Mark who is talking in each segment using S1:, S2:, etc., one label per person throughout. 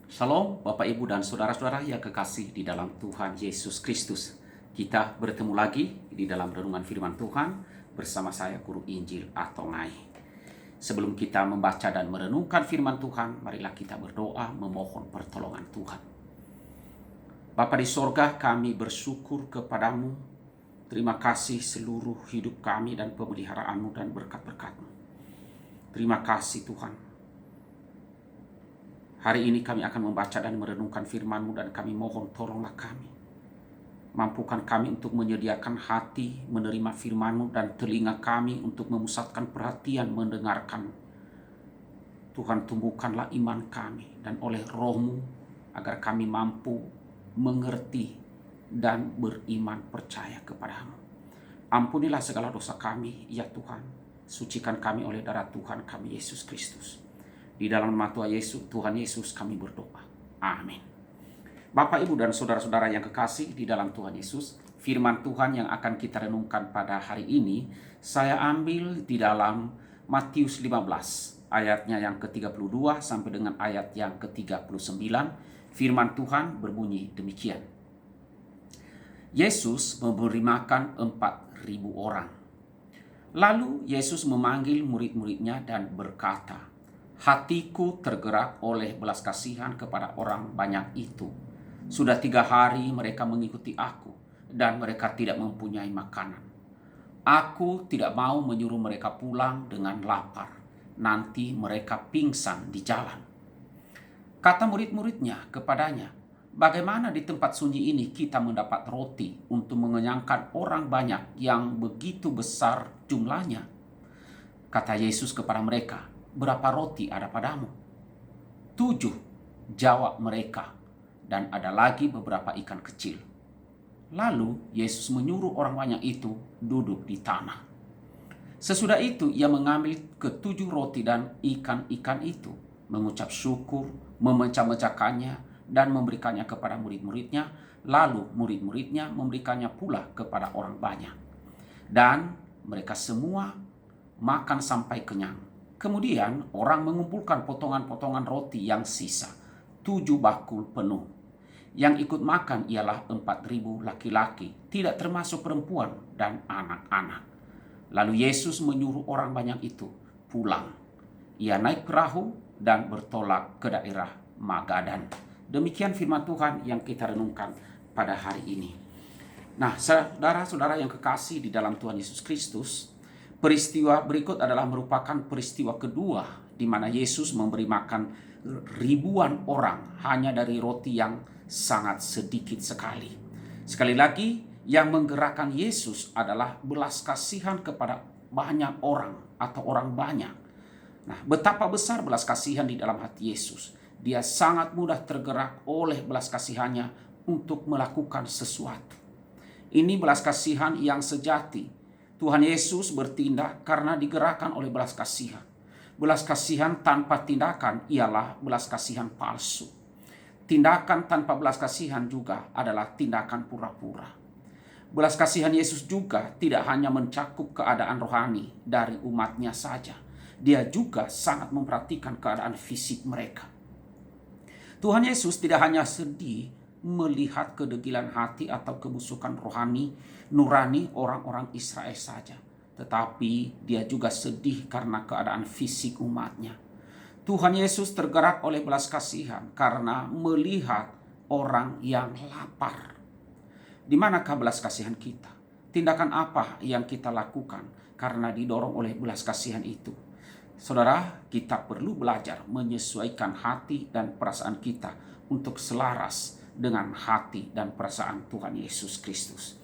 S1: Shalom Bapak Ibu dan Saudara-saudara yang kekasih di dalam Tuhan Yesus Kristus. Kita bertemu lagi di dalam renungan firman Tuhan bersama saya Guru Injil Atongai. Sebelum kita membaca dan merenungkan firman Tuhan, marilah kita berdoa memohon pertolongan Tuhan. Bapa di sorga, kami bersyukur kepadamu. Terima kasih seluruh hidup kami dan pemeliharaanmu dan berkat-berkat-mu. Terima kasih Tuhan. Hari ini kami akan membaca dan merenungkan firman-Mu dan kami mohon tolonglah kami. Mampukan kami untuk menyediakan hati menerima firman-Mu dan telinga kami untuk memusatkan perhatian mendengarkan. Tuhan, tumbuhkanlah iman kami dan oleh Roh-Mu agar kami mampu mengerti dan beriman percaya kepadamu. Ampunilah segala dosa kami, ya Tuhan. Sucikan kami oleh darah Tuhan kami Yesus Kristus. Di dalam nama Tuhan Yesus kami berdoa. Amin. Bapak, Ibu, dan saudara-saudara yang kekasih di dalam Tuhan Yesus, firman Tuhan yang akan kita renungkan pada hari ini, saya ambil di dalam Matius 15, ayatnya yang ke-32 sampai dengan ayat yang ke-39. Firman Tuhan berbunyi demikian. Yesus memberi makan 4.000 orang. Lalu Yesus memanggil murid-muridnya dan berkata, "Hatiku tergerak oleh belas kasihan kepada orang banyak itu. Sudah 3 hari mereka mengikuti aku dan mereka tidak mempunyai makanan. Aku tidak mau menyuruh mereka pulang dengan lapar. Nanti mereka pingsan di jalan." Kata murid-muridnya kepadanya, "Bagaimana di tempat sunyi ini kita mendapat roti untuk mengenyangkan orang banyak yang begitu besar jumlahnya?" Kata Yesus kepada mereka, "Berapa roti ada padamu?" 7, jawab mereka, "dan ada lagi beberapa ikan kecil." Lalu Yesus menyuruh orang banyak itu duduk di tanah. Sesudah itu ia mengambil ke-7 roti dan ikan-ikan itu, mengucap syukur, memecah-mecahkannya dan memberikannya kepada murid-muridnya. Lalu murid-muridnya memberikannya pula kepada orang banyak. Dan mereka semua makan sampai kenyang. Kemudian orang mengumpulkan potongan-potongan roti yang sisa, 7 bakul penuh. Yang ikut makan ialah 4.000 laki-laki, tidak termasuk perempuan dan anak-anak. Lalu Yesus menyuruh orang banyak itu pulang. Ia naik perahu dan bertolak ke daerah Magadan. Demikian firman Tuhan yang kita renungkan pada hari ini. Nah, saudara-saudara yang kekasih di dalam Tuhan Yesus Kristus, peristiwa berikut adalah merupakan peristiwa kedua di mana Yesus memberi makan ribuan orang hanya dari roti yang sangat sedikit sekali. Sekali lagi, yang menggerakkan Yesus adalah belas kasihan kepada banyak orang atau orang banyak. Nah, betapa besar belas kasihan di dalam hati Yesus. Dia sangat mudah tergerak oleh belas kasihannya untuk melakukan sesuatu. Ini belas kasihan yang sejati. Tuhan Yesus bertindak karena digerakkan oleh belas kasihan. Belas kasihan tanpa tindakan ialah belas kasihan palsu. Tindakan tanpa belas kasihan juga adalah tindakan pura-pura. Belas kasihan Yesus juga tidak hanya mencakup keadaan rohani dari umatnya saja. Dia juga sangat memperhatikan keadaan fisik mereka. Tuhan Yesus tidak hanya sedih melihat kedegilan hati atau kebusukan rohani nurani orang-orang Israel saja, tetapi dia juga sedih karena keadaan fisik umatnya. Tuhan Yesus tergerak oleh belas kasihan karena melihat orang yang lapar. Di manakah belas kasihan kita? Tindakan apa yang kita lakukan karena didorong oleh belas kasihan itu? Saudara, kita perlu belajar menyesuaikan hati dan perasaan kita untuk selaras dengan hati dan perasaan Tuhan Yesus Kristus.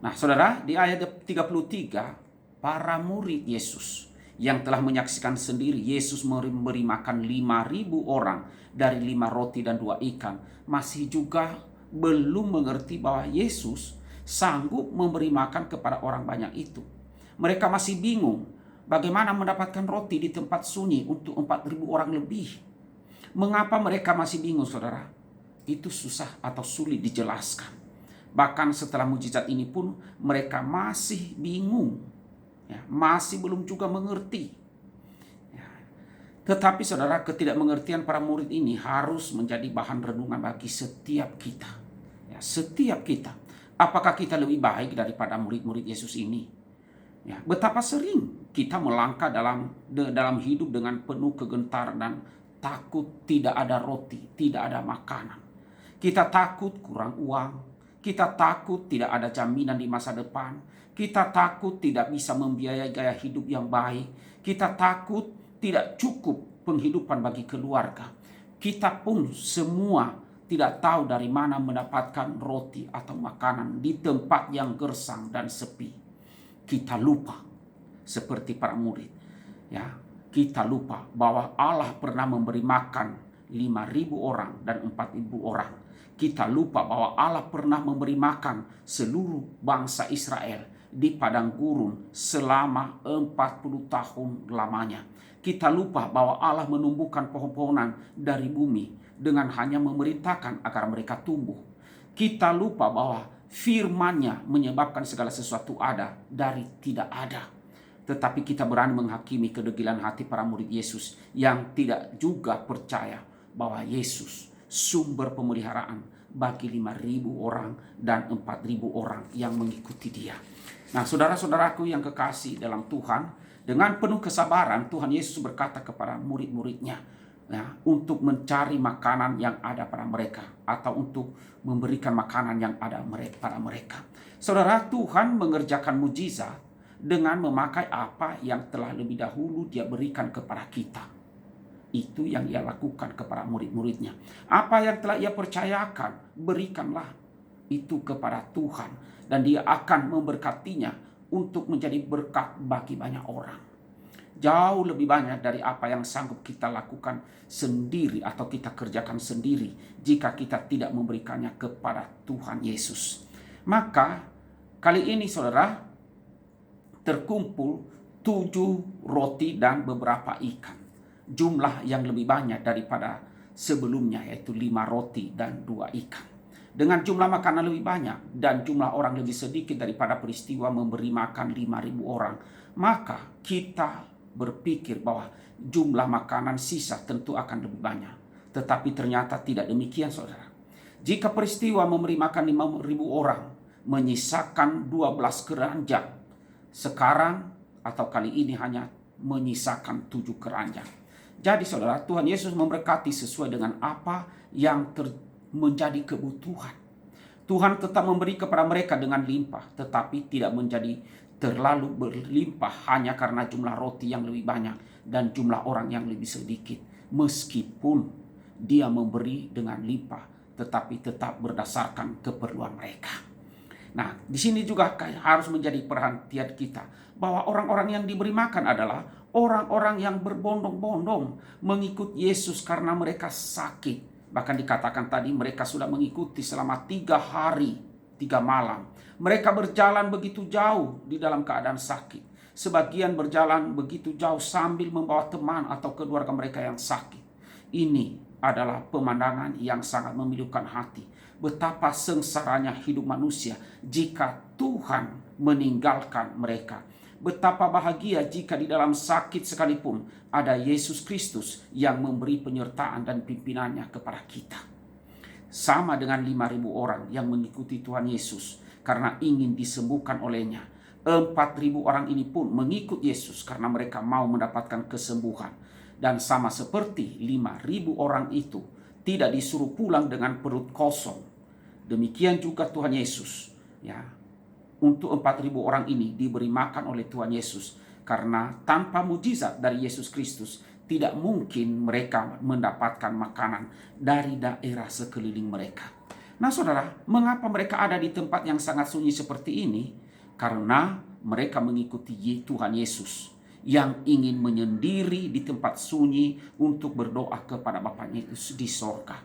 S1: Nah, saudara, di ayat 33, para murid Yesus yang telah menyaksikan sendiri Yesus memberi makan 5.000 orang dari 5 roti dan 2 ikan, masih juga belum mengerti bahwa Yesus sanggup memberi makan kepada orang banyak itu. Mereka masih bingung bagaimana mendapatkan roti di tempat sunyi untuk 4.000 orang lebih. Mengapa mereka masih bingung, saudara? Itu susah atau sulit dijelaskan. Bahkan setelah mujizat ini pun mereka masih bingung, masih belum juga mengerti. Tetapi saudara, ketidakmengertian para murid ini harus menjadi bahan renungan bagi setiap kita. Ya, setiap kita. Apakah kita lebih baik daripada murid-murid Yesus ini? Ya, betapa sering kita melangkah dalam hidup dengan penuh kegentaran dan takut tidak ada roti, tidak ada makanan. Kita takut kurang uang, kita takut tidak ada jaminan di masa depan, kita takut tidak bisa membiayai gaya hidup yang baik, kita takut tidak cukup penghidupan bagi keluarga. Kita pun semua tidak tahu dari mana mendapatkan roti atau makanan di tempat yang gersang dan sepi. Kita lupa seperti para murid. Ya, kita lupa bahwa Allah pernah memberi makan 5.000 orang dan 4.000 orang. Kita lupa bahwa Allah pernah memberi makan seluruh bangsa Israel di padang gurun selama 40 tahun lamanya. Kita lupa bahwa Allah menumbuhkan pohon-pohonan dari bumi dengan hanya memerintahkan agar mereka tumbuh. Kita lupa bahwa firman-Nya menyebabkan segala sesuatu ada dari tidak ada. Tetapi kita berani menghakimi kedegilan hati para murid Yesus yang tidak juga percaya bahwa Yesus sumber pemeliharaan bagi 5.000 orang dan 4.000 orang yang mengikuti Dia. Nah, saudara-saudaraku yang kekasih dalam Tuhan, dengan penuh kesabaran Tuhan Yesus berkata kepada murid-muridnya, ya, untuk mencari makanan yang ada pada mereka, atau untuk memberikan makanan yang ada pada mereka. Saudara, Tuhan mengerjakan mujizat dengan memakai apa yang telah lebih dahulu Dia berikan kepada kita. Itu yang Ia lakukan kepada murid-muridnya. Apa yang telah Ia percayakan, berikanlah itu kepada Tuhan, dan Dia akan memberkatinya untuk menjadi berkat bagi banyak orang. Jauh lebih banyak dari apa yang sanggup kita lakukan sendiri atau kita kerjakan sendiri jika kita tidak memberikannya kepada Tuhan Yesus. Maka kali ini saudara, terkumpul 7 roti dan beberapa ikan. Jumlah yang lebih banyak daripada sebelumnya, yaitu 5 roti dan 2 ikan. Dengan jumlah makanan lebih banyak dan jumlah orang lebih sedikit daripada peristiwa memberi makan 5.000 orang, maka kita berpikir bahwa jumlah makanan sisa tentu akan lebih banyak. Tetapi ternyata tidak demikian, saudara. Jika peristiwa memberi makan 5.000 orang menyisakan 12 keranjang, sekarang atau kali ini hanya menyisakan 7 keranjang. Jadi saudara, Tuhan Yesus memberkati sesuai dengan apa yang menjadi kebutuhan. Tuhan tetap memberi kepada mereka dengan limpah, tetapi tidak menjadi terlalu berlimpah hanya karena jumlah roti yang lebih banyak dan jumlah orang yang lebih sedikit. Meskipun Dia memberi dengan limpah, tetapi tetap berdasarkan keperluan mereka. Nah, di sini juga harus menjadi perhatian kita bahwa orang-orang yang diberi makan adalah orang-orang yang berbondong-bondong mengikut Yesus karena mereka sakit. Bahkan dikatakan tadi mereka sudah mengikuti selama 3 hari 3 malam. Mereka berjalan begitu jauh di dalam keadaan sakit. Sebagian berjalan begitu jauh sambil membawa teman atau keluarga mereka yang sakit. Ini adalah pemandangan yang sangat memilukan hati. Betapa sengsaranya hidup manusia jika Tuhan meninggalkan mereka. Betapa bahagia jika di dalam sakit sekalipun ada Yesus Kristus yang memberi penyertaan dan pimpinannya kepada kita. Sama dengan 5.000 orang yang mengikuti Tuhan Yesus karena ingin disembuhkan olehnya. 4.000 orang ini pun mengikut Yesus karena mereka mau mendapatkan kesembuhan. Dan sama seperti 5.000 orang itu tidak disuruh pulang dengan perut kosong. Demikian juga Tuhan Yesus, ya. Untuk 4.000 orang ini diberi makan oleh Tuhan Yesus. Karena tanpa mujizat dari Yesus Kristus, tidak mungkin mereka mendapatkan makanan dari daerah sekeliling mereka. Nah saudara, mengapa mereka ada di tempat yang sangat sunyi seperti ini? Karena mereka mengikuti Tuhan Yesus yang ingin menyendiri di tempat sunyi untuk berdoa kepada Bapaknya di sorga.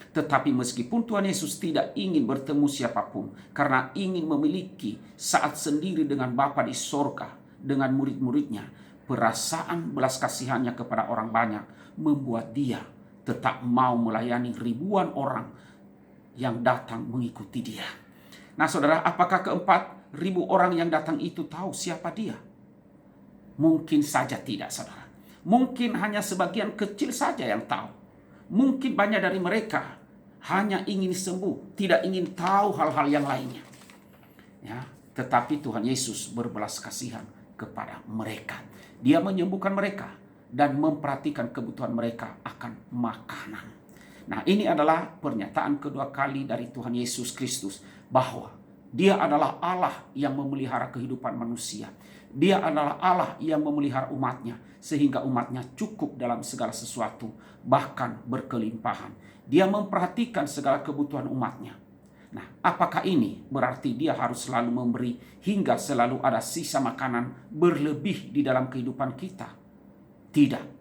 S1: Tetapi meskipun Tuhan Yesus tidak ingin bertemu siapapun karena ingin memiliki saat sendiri dengan Bapa di sorga dengan murid-muridnya, perasaan belas kasihannya kepada orang banyak membuat Dia tetap mau melayani ribuan orang yang datang mengikuti Dia. Nah saudara, apakah 4.000 orang yang datang itu tahu siapa Dia? Mungkin saja tidak, saudara. Mungkin hanya sebagian kecil saja yang tahu. Mungkin banyak dari mereka hanya ingin sembuh, tidak ingin tahu hal-hal yang lainnya. Ya, tetapi Tuhan Yesus berbelas kasihan kepada mereka. Dia menyembuhkan mereka dan memperhatikan kebutuhan mereka akan makanan. Nah, ini adalah pernyataan kedua kali dari Tuhan Yesus Kristus bahwa Dia adalah Allah yang memelihara kehidupan manusia. Dia adalah Allah yang memelihara umatnya sehingga umatnya cukup dalam segala sesuatu, bahkan berkelimpahan. Dia memperhatikan segala kebutuhan umatnya. Nah, apakah ini berarti Dia harus selalu memberi hingga selalu ada sisa makanan berlebih di dalam kehidupan kita? Tidak.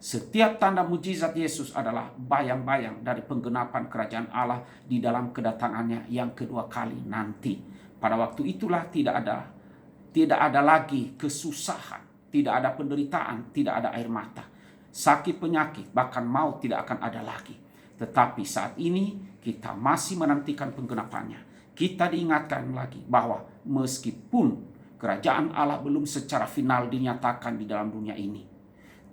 S1: Setiap tanda mujizat Yesus adalah bayang-bayang dari penggenapan kerajaan Allah di dalam kedatangannya yang kedua kali nanti. Pada waktu itulah tidak ada lagi kesusahan, tidak ada penderitaan, tidak ada air mata. Sakit penyakit, bahkan maut tidak akan ada lagi. Tetapi saat ini kita masih menantikan penggenapannya. Kita diingatkan lagi bahwa meskipun kerajaan Allah belum secara final dinyatakan di dalam dunia ini,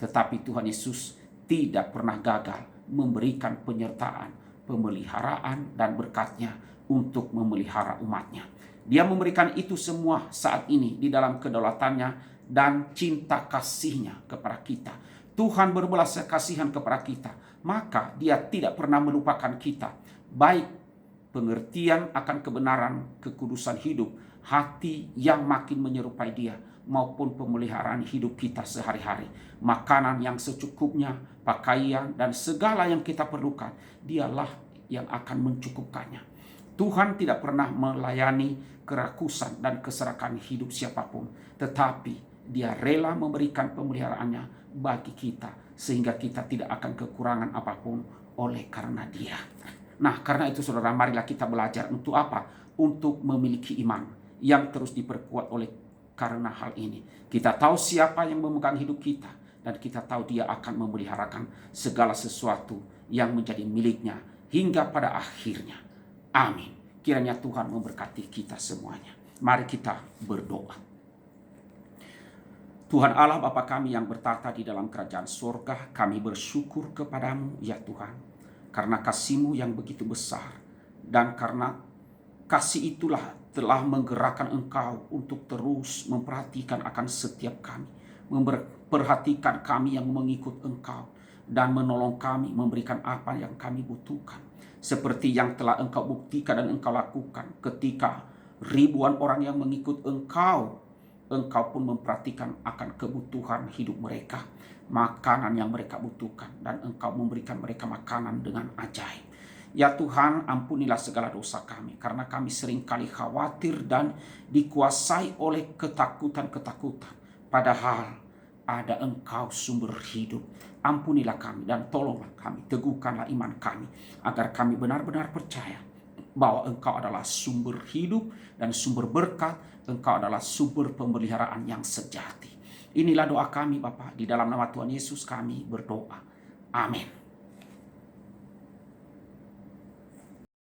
S1: tetapi Tuhan Yesus tidak pernah gagal memberikan penyertaan, pemeliharaan, dan berkat-Nya untuk memelihara umat-Nya. Dia memberikan itu semua saat ini di dalam kedaulatannya dan cinta kasih-Nya kepada kita. Tuhan berbelas kasihan kepada kita, maka Dia tidak pernah melupakan kita. Baik pengertian akan kebenaran kekudusan hidup, hati yang makin menyerupai Dia, maupun pemeliharaan hidup kita sehari-hari. Makanan yang secukupnya, pakaian, dan segala yang kita perlukan, Dialah yang akan mencukupkannya. Tuhan tidak pernah melayani kerakusan dan keserakahan hidup siapapun, tetapi Dia rela memberikan pemeliharaannya bagi kita, sehingga kita tidak akan kekurangan apapun oleh karena Dia. Nah, karena itu saudara, marilah kita belajar untuk apa? Untuk memiliki iman yang terus diperkuat oleh karena hal ini. Kita tahu siapa yang memegang hidup kita, dan kita tahu Dia akan memeliharakan segala sesuatu yang menjadi miliknya hingga pada akhirnya. Amin. Kiranya Tuhan memberkati kita semuanya. Mari kita berdoa. Tuhan Allah Bapa kami yang bertata di dalam kerajaan surga, kami bersyukur kepadamu ya Tuhan, karena kasih-Mu yang begitu besar, dan karena kasih itulah telah menggerakkan Engkau untuk terus memperhatikan akan setiap kami, memperhatikan kami yang mengikut Engkau, dan menolong kami memberikan apa yang kami butuhkan. Seperti yang telah Engkau buktikan dan Engkau lakukan ketika ribuan orang yang mengikut Engkau pun memperhatikan akan kebutuhan hidup mereka, makanan yang mereka butuhkan, dan Engkau memberikan mereka makanan dengan ajaib. Ya Tuhan, ampunilah segala dosa kami, karena kami seringkali khawatir dan dikuasai oleh ketakutan-ketakutan. Padahal ada Engkau sumber hidup. Ampunilah kami dan tolonglah kami, teguhkanlah iman kami, agar kami benar-benar percaya bahwa Engkau adalah sumber hidup dan sumber berkat. Engkau adalah sumber pemeliharaan yang sejati. Inilah doa kami Bapa, di dalam nama Tuhan Yesus kami berdoa. Amin.